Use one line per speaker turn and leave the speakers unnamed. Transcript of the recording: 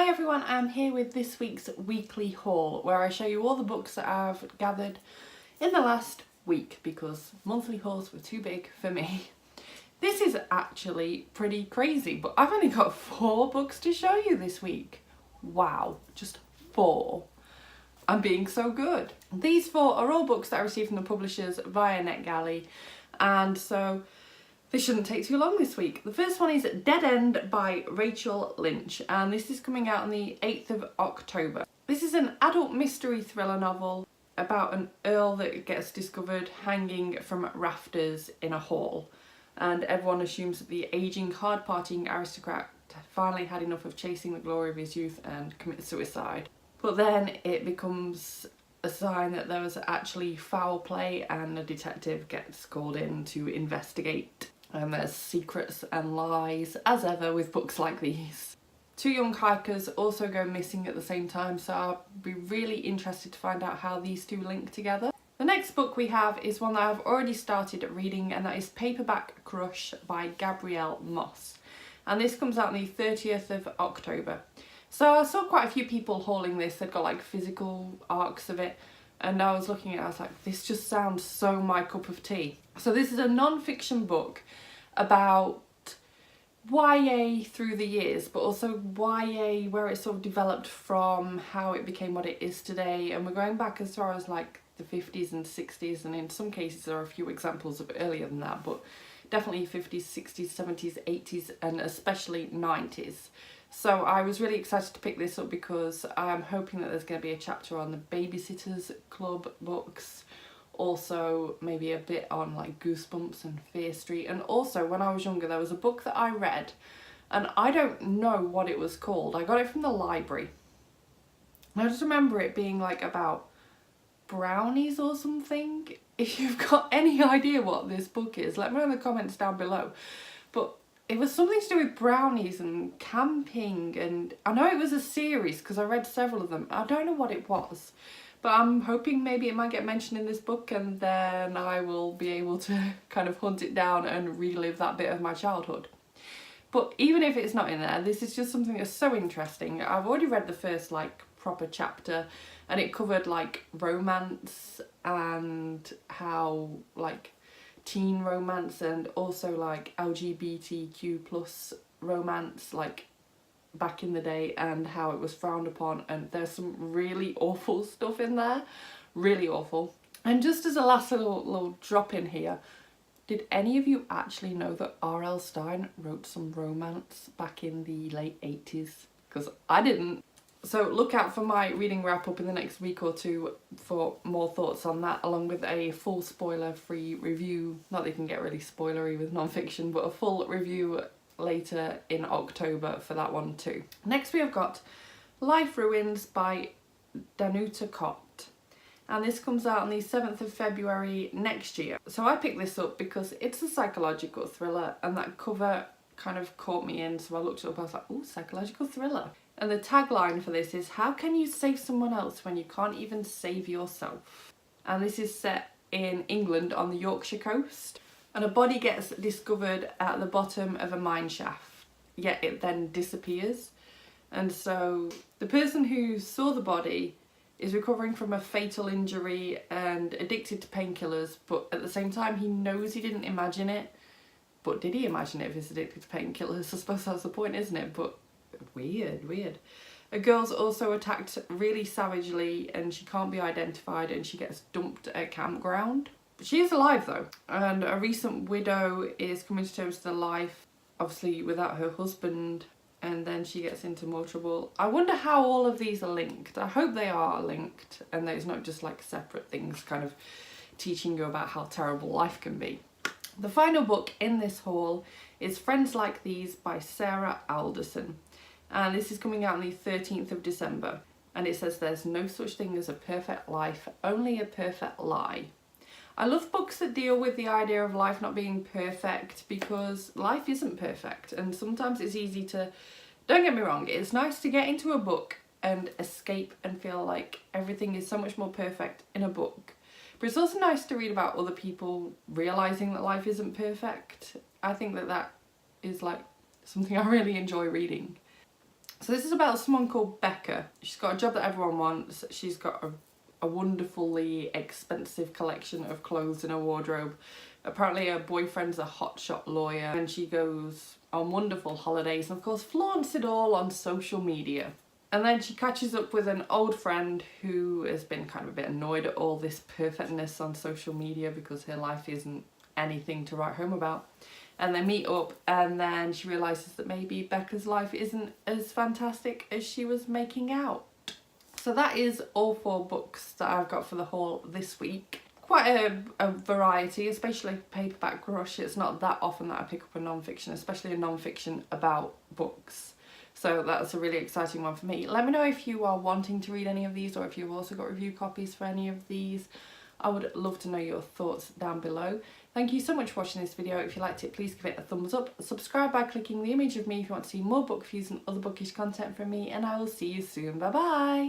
Hi everyone, I'm here with this week's weekly haul where I show you all the books that I've gathered in the last week because monthly hauls were too big for me. This is actually pretty crazy, but I've only got 4 books to show you this week. Wow, just 4. I'm being so good. These 4 are all books that I received from the publishers via NetGalley, and so this shouldn't take too long this week. The first one is Dead End by Rachel Lynch, and this is coming out on the 8th of October. This is an adult mystery thriller novel about an earl that gets discovered hanging from rafters in a hall, and everyone assumes that the ageing, hard-partying aristocrat finally had enough of chasing the glory of his youth and commits suicide. But then it becomes a sign that there was actually foul play, and a detective gets called in to investigate. And there's secrets and lies, as ever with books like these. 2 young hikers also go missing at the same time, so I'll be really interested to find out how these 2 link together. The next book we have is one that I've already started reading, and that is Paperback Crush by Gabrielle. And this comes out on the 30th of October. So I saw quite a few people hauling this. They've got like physical arcs of it, and I was looking at it, I was like, this just sounds so my cup of tea. So this is a non-fiction book about YA through the years, but also YA where it sort of developed from, how it became what it is today, and we're going back as far as like the 50s and 60s, and in some cases there are a few examples of earlier than that, but definitely 50s, 60s, 70s, 80s, and especially 90s. So I was really excited to pick this up because I'm hoping that there's going to be a chapter on the Babysitters Club books, also maybe a bit on like Goosebumps and Fear Street. And also when I was younger there was a book that I read, and I don't know what it was called. I got it from the library. And I just remember it being like about brownies or something. If you've got any idea what this book is, let me know in the comments down below. But it was something to do with brownies and camping, and I know it was a series because I read several of them. I don't know what it was, but I'm hoping maybe it might get mentioned in this book, and then I will be able to kind of hunt it down and relive that bit of my childhood. But even if it's not in there, this is just something that's so interesting. I've already read the first like proper chapter, and it covered like romance and how like teen romance and also like LGBTQ plus romance like back in the day, and how it was frowned upon, and there's some really awful stuff in there, really awful. And just as a last little drop in here, did any of you actually know that R.L. Stine wrote some romance back in the late 80s? Because I didn't. So look out for my reading wrap up in the next week or 2 for more thoughts on that, along with a full spoiler free review. Not that you can get really spoilery with non-fiction, but a full review later in October for that one too. Next we have got Life Ruins by Danuta, and this comes out on the 7th of February next year. So I picked this up because it's a psychological thriller, and that cover kind of caught me in, so I looked it up. I was like, ooh, psychological thriller. And the tagline for this is, how can you save someone else when you can't even save yourself? And this is set in England on the Yorkshire coast, and a body gets discovered at the bottom of a mine shaft, yet it then disappears. And so the person who saw the body is recovering from a fatal injury and addicted to painkillers, but at the same time he knows he didn't imagine it. But did he imagine it if he's addicted to painkillers? I suppose that's the point, isn't it? But weird. A girl's also attacked really savagely, and she can't be identified, and she gets dumped at a campground. She is alive though, and a recent widow is coming to terms with her life, obviously without her husband, and then she gets into more trouble. I wonder how all of these are linked. I hope they are linked, and that it's not just like separate things kind of teaching you about how terrible life can be. The final book in this haul is Friends Like These by Sarah Alderson, and this is coming out on the 13th of December, and it says there's no such thing as a perfect life, only a perfect lie. I love books that deal with the idea of life not being perfect, because life isn't perfect, and sometimes it's easy to, don't get me wrong, it's nice to get into a book and escape and feel like everything is so much more perfect in a book. But it's also nice to read about other people realising that life isn't perfect. I think that that is like something I really enjoy reading. So this is about someone called Becca. She's got a job that everyone wants. She's got a wonderfully expensive collection of clothes in her wardrobe. Apparently her boyfriend's a hotshot lawyer, and she goes on wonderful holidays and of course flaunts it all on social media. And then she catches up with an old friend who has been kind of a bit annoyed at all this perfectness on social media because her life isn't anything to write home about. And they meet up, and then she realises that maybe Becca's life isn't as fantastic as she was making out. So that is all 4 books that I've got for the haul this week. Quite a variety, especially Paperback Crush. It's not that often that I pick up a non-fiction, especially a non-fiction about books. So that's a really exciting one for me. Let me know if you are wanting to read any of these, or if you've also got review copies for any of these. I would love to know your thoughts down below. Thank you so much for watching this video. If you liked it, please give it a thumbs up. Subscribe by clicking the image of me if you want to see more book reviews and other bookish content from me, and I will see you soon. Bye bye!